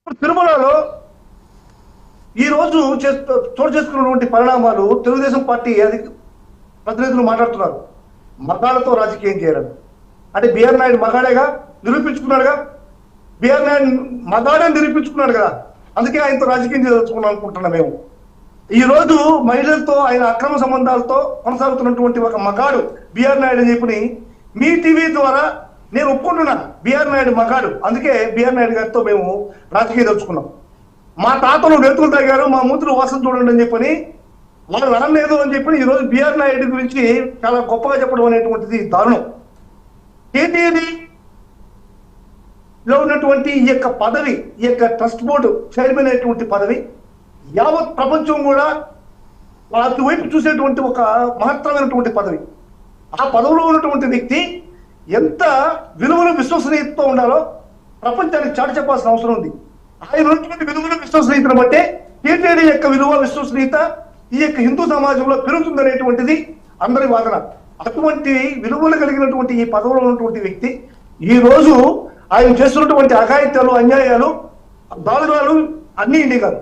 తిరుమలలో ఈ రోజు చోటు చేసుకున్నటువంటి పరిణామాలు తెలుగుదేశం పార్టీ ప్రతినిధులు మాట్లాడుతున్నారు. మగాళ్ళతో రాజకీయం చేయడం అంటే బిఆర్ నాయుడు మగాడేగా నిరూపించుకున్నాడుగా. బిఆర్ నాయుడు మగాడే నిరూపించుకున్నాడు కదా, అందుకే ఆయనతో రాజకీయం చేయదలుచుకున్నాం అనుకుంటున్నాం మేము. ఈ రోజు మహిళలతో ఆయన అక్రమ సంబంధాలతో కొనసాగుతున్నటువంటి ఒక మగాడు బిఆర్ నాయుడు అని చెప్పి మీ టీవీ ద్వారా నేను ఒప్పుకుంటున్నాను. బిఆర్ నాయుడు మగాడు, అందుకే బిఆర్ నాయుడు గారితో మేము రాజకీయం దలుచుకున్నాం. మా తాతలు నెత్తులు తాగారు, మా మూతులు వాసన చూడండి అని చెప్పని వాళ్ళు అనలేదు అని చెప్పి ఈరోజు బిఆర్ నాయుడు గురించి చాలా గొప్పగా చెప్పడం అనేటువంటిది దారుణం. టీటీడీలో ఉన్నటువంటి ఈ యొక్క పదవి, ఈ యొక్క ట్రస్ట్ బోర్డు చైర్మన్ అనేటువంటి పదవి యావత్ ప్రపంచం కూడా అటువైపు చూసేటువంటి ఒక మహత్తరమైనటువంటి పదవి. ఆ పదవిలో ఉన్నటువంటి వ్యక్తి ఎంత విలువలు విశ్వసనీయతతో ఉండాలో ప్రపంచానికి చాటి చెప్పాల్సిన అవసరం ఉంది. ఆయన ఉన్నటువంటి విలువలు విశ్వసనీయతను బట్టే టీటీడీ యొక్క విలువ విశ్వసనీయత ఈ యొక్క హిందూ సమాజంలో పెరుగుతుందనేటువంటిది అందరి వాదన. అటువంటి విలువలు కలిగినటువంటి ఈ పదవిలో ఉన్నటువంటి వ్యక్తి ఈ రోజు ఆయన చేస్తున్నటువంటి అఘాయిత్యాలు, అన్యాయాలు, దారుణాలు అన్నీ ఇండి కాదు.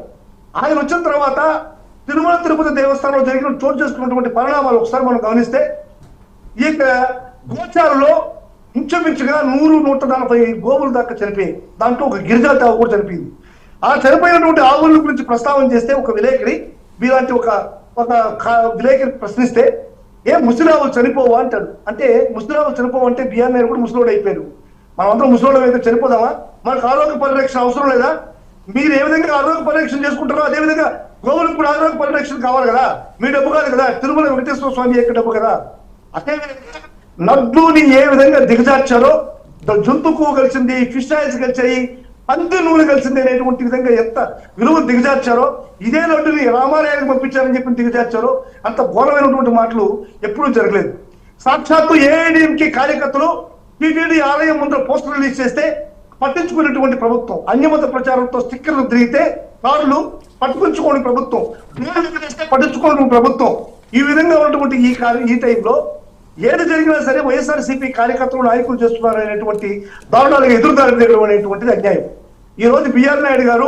ఆయన వచ్చిన తర్వాత తిరుమల తిరుపతి దేవస్థానంలో జరిగిన చోటు చేసుకున్నటువంటి పరిణామాలు ఒకసారి మనం గమనిస్తే ఈ యొక్క గోచారంలో ఇంచుమించుగా 100-140 గోవులు దాకా చనిపోయాయి. దాంట్లో ఒక గిరిజన ఆవు కూడా చనిపోయింది. ఆ చనిపోయినటువంటి ఆవుల గురించి ప్రస్తావన చేస్తే ఒక విలేకరి మీలాంటి ఒక విలేకరి ప్రశ్నిస్తే ముసలిఆవులు చనిపోవా అంటాడు. అంటే ముసలిఆవులు చనిపోవంటే బిఆర్ నాయుడు కూడా ముసలోడు అయిపోయారు. మనమందరం ముసలోడు అయితే చనిపోదామా? మనకు ఆరోగ్య పరిరక్షణ అవసరం లేదా? మీరు ఏ విధంగా ఆరోగ్య పరిరక్షణ చేసుకుంటారో అదేవిధంగా గోవులకు కూడా ఆరోగ్య పరిరక్షణ కావాలి కదా. మీ డబ్బు కాదు కదా, తిరుమల వెంకటేశ్వర స్వామి యొక్క డబ్బు కదా. అదేవిధంగా నడ్డుని ఏ విధంగా దిగజార్చారో, జంతుకు కలిసింది, ఫిష్ ఆయిల్స్ కలిసాయి, పంది నూనె కలిసింది అనేటువంటి విధంగా ఎంత విలువ దిగజార్చారో, ఇదే నడ్డుని రామాలయానికి పంపించారని చెప్పి దిగజార్చారో అంత ఘోరమైనటువంటి మాటలు ఎప్పుడూ జరగలేదు. సాక్షాత్తు ఏఐడిఎంకే కార్యకర్తలు టీటీడీ ఆలయం ముందర పోస్టర్ రిలీజ్ చేస్తే పట్టించుకునేటువంటి ప్రభుత్వం, అన్యమత ప్రచారంతో స్టిక్కర్లు తిరిగితే కార్లు పట్టించుకోని ప్రభుత్వం, పట్టించుకోని ప్రభుత్వం. ఈ విధంగా ఉన్నటువంటి ఈ టైంలో ఏది జరిగినా సరే వైఎస్ఆర్సీపీ కార్యకర్తలు, నాయకులు చేస్తున్నారు అనేటువంటి దారుణాలకు ఎదురుదారి తీయడం అనేటువంటిది అన్యాయం. ఈ రోజు బిఆర్ నాయుడు గారు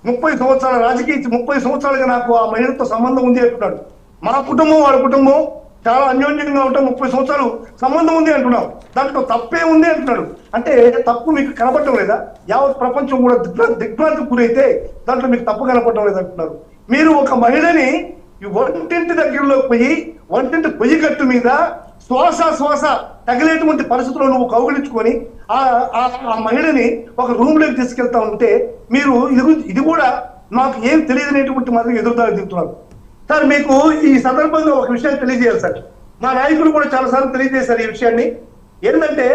30 సంవత్సరాల రాజకీయ 30 సంవత్సరాలుగా నాకు ఆ మహిళతో సంబంధం ఉంది అంటున్నాడు. మా కుటుంబం వాళ్ళ కుటుంబం చాలా అన్యోన్యంగా ఉంటాం, 30 సంవత్సరాలు సంబంధం ఉంది అంటున్నాం. దాంట్లో తప్పే ఉంది అంటున్నాడు. అంటే తప్పు మీకు కనపడటం లేదా? యావత్ ప్రపంచం కూడా దిగ్భ్రాంతికి గురైతే దాంట్లో మీకు తప్పు కనపడటం లేదు అంటున్నారు. మీరు ఒక మహిళని వంటింటి దగ్గరలోకి పోయి, వంటింటి పొయ్యి గట్టు మీద శ్వాస తగిలేటువంటి పరిస్థితుల్లో నువ్వు కౌగిలించుకొని ఆ మహిళని ఒక రూమ్ లోకి తీసుకెళ్తా ఉంటే మీరు ఇది కూడా నాకు ఏం తెలియదనేటువంటి మాదిరి ఎదురుదారి దిగుతున్నారు. సార్, మీకు ఈ సందర్భంగా ఒక విషయాన్ని తెలియజేయాలి సార్. మా నాయకులు కూడా చాలాసార్లు తెలియజేశారు ఈ విషయాన్ని. ఏంటంటే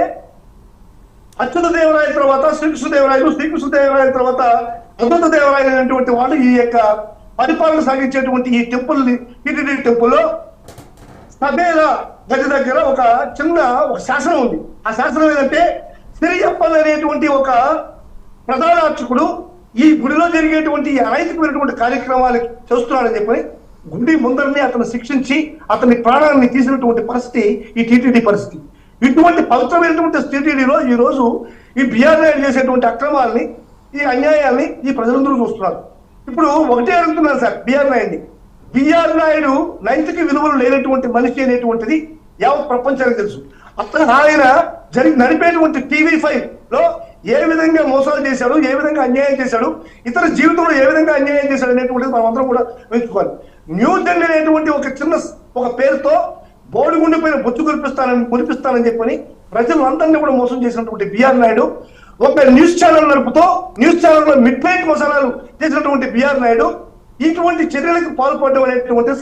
అచ్యుత దేవరాయల తర్వాత శ్రీకృష్ణదేవరాయలు, శ్రీకృష్ణదేవరాయల తర్వాత అద్భుత దేవరాయలు అనేటువంటి వాళ్ళు ఈ యొక్క పరిపాలన సాగించేటువంటి ఈ టెంపుల్, టీటీడీ టెంపుల్లో సభేల గది దగ్గర ఒక చిన్న శాసనం ఉంది. ఆ శాసనం ఏంటంటే సిరియప్పల్ అనేటువంటి ఒక ప్రధాన అర్చకుడు ఈ గుడిలో జరిగేటువంటి అనైతికమైనటువంటి కార్యక్రమాలు చేస్తున్నాడని చెప్పి గుడి ముందరనే అతను శిక్షించి అతని ప్రాణాన్ని తీసినటువంటి పరిస్థితి ఈ టీటీడీ పరిస్థితి. ఇటువంటి పవిత్రమైనటువంటి టీటీడీలో ఈ రోజు ఈ బిఆర్ నాయుడు చేసేటువంటి అక్రమాలని, ఈ అన్యాయాల్ని ఈ ప్రజలందరూ చూస్తున్నారు. ఇప్పుడు ఒకటే అడుగుతున్నారు సార్ బిఆర్ నాయుడిని. బిఆర్ నాయుడు నైతిక విలువలు లేనటువంటి మనిషి అనేటువంటిది యావత్ ప్రపంచానికి తెలుసు. ఆయన నడిపేటువంటి టీవీ5 లో ఏ విధంగా మోసాలు చేశాడు, ఏ విధంగా అన్యాయం చేశాడు, ఇతర జీవితంలో ఏ విధంగా అన్యాయం చేశాడు అనేటువంటిది మనం అందరం కూడా మెచ్చుకోవాలి. న్యూస్ జన్ అనేటువంటి ఒక పేరుతో బోడిగుండిపోయిన బొచ్చు కురిపిస్తానని చెప్పని ప్రజలందరినీ కూడా మోసం చేసినటువంటి బిఆర్ నాయుడు, ఒక న్యూస్ ఛానల్ నడుపుతూ న్యూస్ ఛానల్లో మిడ్ నైట్ మోసాలు చేసినటువంటి బిఆర్ నాయుడు ఇటువంటి చర్యలకు పాల్పడడం అనేటువంటి